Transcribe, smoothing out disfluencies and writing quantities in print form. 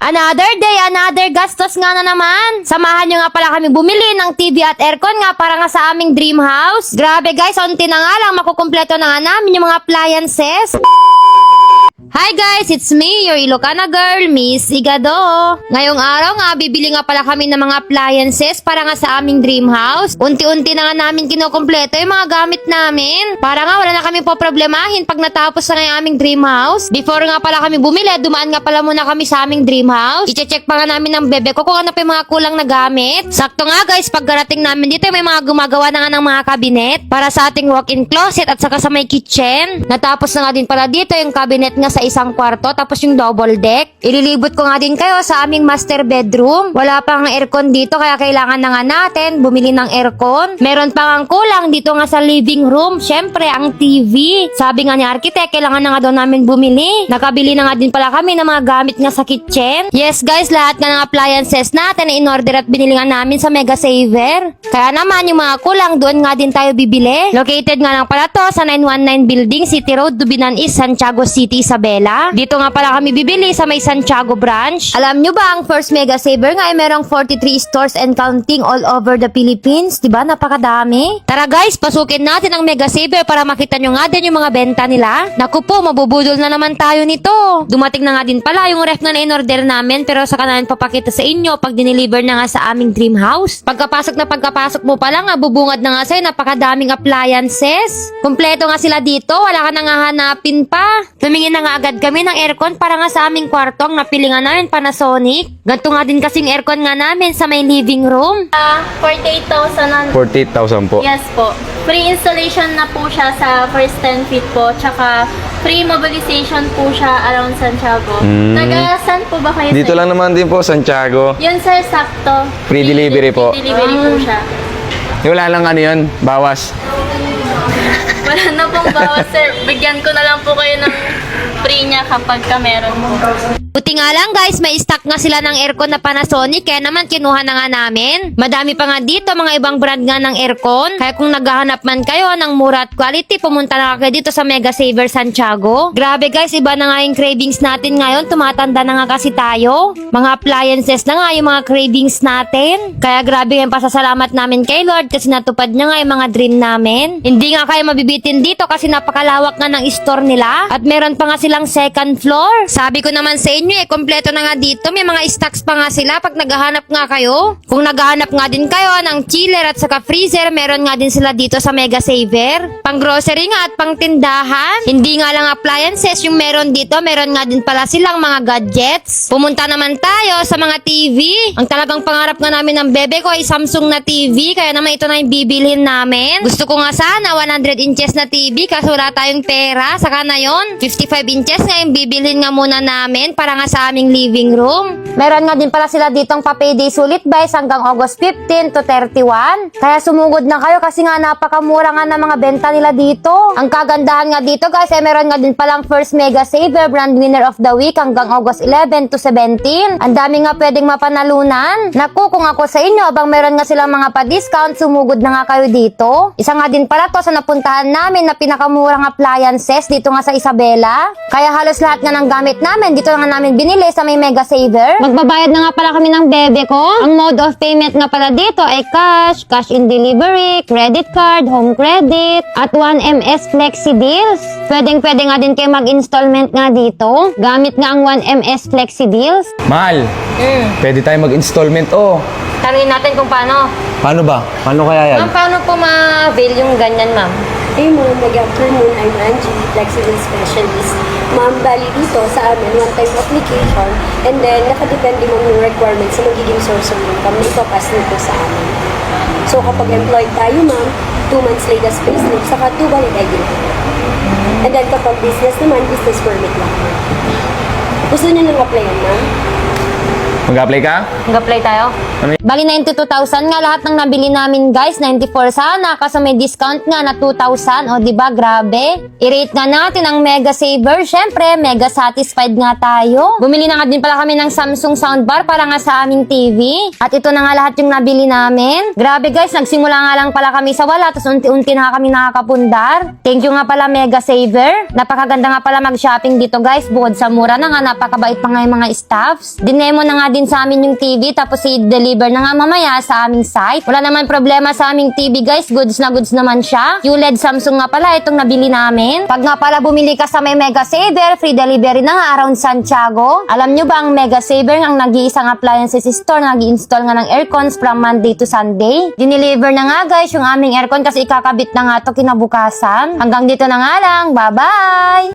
Another day, another gastos nga na naman. Samahan nyo nga pala kami bumili ng TV at aircon nga para nga sa aming dream house. Grabe guys, unti na nga lang makukumpleto na nga namin yung mga appliances. Hi guys, it's me, your Ilocana girl, Miss Igado. Ngayong araw nga, bibili nga pala kami ng mga appliances para nga sa aming dream house. Unti-unti na nga namin kinukumpleto yung mga gamit namin. Para nga wala na kami po problemahin pag natapos na nga yung aming dream house. Before nga pala kami bumili, dumaan nga pala muna kami sa aming dream house. I-check pa nga namin ng bebe ko kung ano pa yung mga kulang na gamit. Sakto nga guys, pagkarating namin dito, may mga gumagawa na nga ng mga cabinet para sa ating walk-in closet at saka sa may kitchen. Natapos na nga din pala dito yung cabinet nga sa isang kwarto, tapos yung double deck. Ililibot ko nga din kayo sa aming master bedroom. Wala pang aircon dito kaya kailangan na nga natin bumili ng aircon. Meron pa nga kulang dito nga sa living room. Syempre, ang TV. Sabi nga ni architect, kailangan na nga daw namin bumili. Nakabili na nga din pala kami ng mga gamit nga sa kitchen. Yes guys, lahat nga ng appliances natin na in-order at binili nga namin sa Mega Saver. Kaya naman yung mga kulang, doon nga din tayo bibili. Located nga lang pala to sa 919 Building, City Road, Dubinan East, Santiago City, Isabela. Dito nga pala kami bibili sa may Santiago branch. Alam nyo ba, ang first Mega Saver nga ay merong 43 stores and counting all over the Philippines. Diba? Napakadami. Tara guys, pasukin natin ang Mega Saver para makita nyo nga din yung mga benta nila. Naku po, mabubudol na naman tayo nito. Dumating na nga din pala yung ref na in-order namin, pero saka namin papakita sa inyo pag dineliver na nga sa aming dream house. Pagkapasok mo pa lang, bubungad na nga sa'yo, napakadaming appliances. Kompleto nga sila dito, wala ka nang hahanapin pa. Tumingin na nga agad kami ng aircon para nga sa aming kwarto. Ang napili nga namin, Panasonic. Ganito nga din kasing aircon nga namin sa may living room. 48,000 48,000 po. Yes po. Free installation na po siya sa first 10 feet po. Tsaka free mobilization po siya around Santiago. Taga-saan po ba kayo? Dito sir? lang naman din po, Santiago. Yun sir, sakto. Free delivery po. Free delivery po siya. Wala lang ano yun, bawas. Wala na pong bawas sir. Bigyan ko na lang po kayo ng free niya kapag ka meron po. Buti nga lang guys, may stock nga sila ng aircon na Panasonic, kaya naman kinuha na nga namin. Madami pa nga dito, mga ibang brand nga ng aircon. Kaya kung naghahanap man kayo ng mura at quality, pumunta na kayo dito sa Mega Saver Santiago. Grabe guys, iba na nga yung cravings natin ngayon. Tumatanda na nga kasi tayo. Mga appliances na nga yung mga cravings natin. Kaya grabe yung pasasalamat namin kay Lord kasi natupad niya nga yung mga dream namin. Hindi nga kayo mabibitin dito kasi napakalawak nga ng store nila. At meron pa nga silang second floor. Sabi ko naman sa inyo kompleto na nga dito. May mga stocks pa nga sila pag naghahanap nga kayo. Kung naghahanap nga din kayo ng chiller at saka freezer, meron nga din sila dito sa Mega Saver. Pang grocery nga at pang tindahan. Hindi nga lang appliances yung meron dito. Meron nga din pala silang mga gadgets. Pumunta naman tayo sa mga TV. Ang talagang pangarap nga namin ng bebe ko ay Samsung na TV. Kaya naman ito na yung bibilhin namin. Gusto ko nga sana 100 inches na TV kasi wala tayong pera. Saka na yun, 55 inches nga yung bibilhin nga muna namin para nga sa aming living room. Meron nga din pala sila ditong pa-payday sulit buys hanggang August 15 to 31. Kaya sumugod na kayo kasi nga napakamura nga ng mga benta nila dito. Ang kagandahan nga dito guys ay meron nga din palang first Mega Saver Brand Winner of the Week hanggang August 11 to 17. Ang dami nga pwedeng mapanalunan. Naku, kung ako sa inyo, abang meron nga silang mga pa-discount, sumugod na nga kayo dito. Isa nga din pala to sa napuntahan namin na pinakamurang appliances dito nga sa Isabela. Kaya halos lahat nga ng gamit namin dito nga namin binili sa may Mega Saver. Magbabayad na nga pala kami ng bebe ko. Ang mode of payment nga pala dito ay cash, cash in delivery, credit card, home credit, at 1MS Flexi Deals. Pwedeng-pwede nga din kayo mag-installment nga dito. Gamit nga ang 1MS Flexi Deals. Mahal, pwede tayo mag-installment. Tanungin natin kung paano. Paano ba? Paano kaya yan? Ma'am, paano po ma-avail yung ganyan, ma'am? Hey ma'am, mag-afternoon, I'm Angie, Flexible Specialist. Ma'am, bali dito sa amin, one-time application, and then nakadepende mo yung requirements sa magiging source of income na ipapass nito sa amin. So kapag employed tayo ma'am, 2 months latest payslip, saka 2 valid ID. And then kapag business naman, business permit lang. Gusto niyo nang applyan ma'am? Mag-apply ka? Mag-apply tayo. Ano Bali 92,000 nga lahat ng nabili namin guys. 94 sana kasi may discount nga na 2,000. O diba grabe? I-rate nga natin ang Mega Saver. Syempre, mega satisfied nga tayo. Bumili na nga din pala kami ng Samsung soundbar para nga sa aming TV. At ito na nga lahat yung nabili namin. Grabe guys, nagsimula nga lang pala kami sa wala. Tapos unti-unti na kami nakakapundar. Thank you nga pala Mega Saver. Napakaganda nga pala mag-shopping dito guys. Bukod sa mura na nga, napakabait pa nga yung mga staffs. Dinemo na nga din sa amin yung TV. Tapos i-deliver na nga mamaya sa aming site. Wala naman problema sa aming TV guys. Goods na goods naman siya. QLED Samsung nga pala itong nabili namin. Pag nga pala bumili ka sa may Mega Saver, free delivery na nga around Santiago. Alam nyo ba ang Mega Saver ang nag-iisang appliances store na nag-install nga ng aircons from Monday to Sunday. Dineliver na nga guys yung aming aircon kasi ikakabit na nga to kinabukasan. Hanggang dito na nga lang. Bye-bye!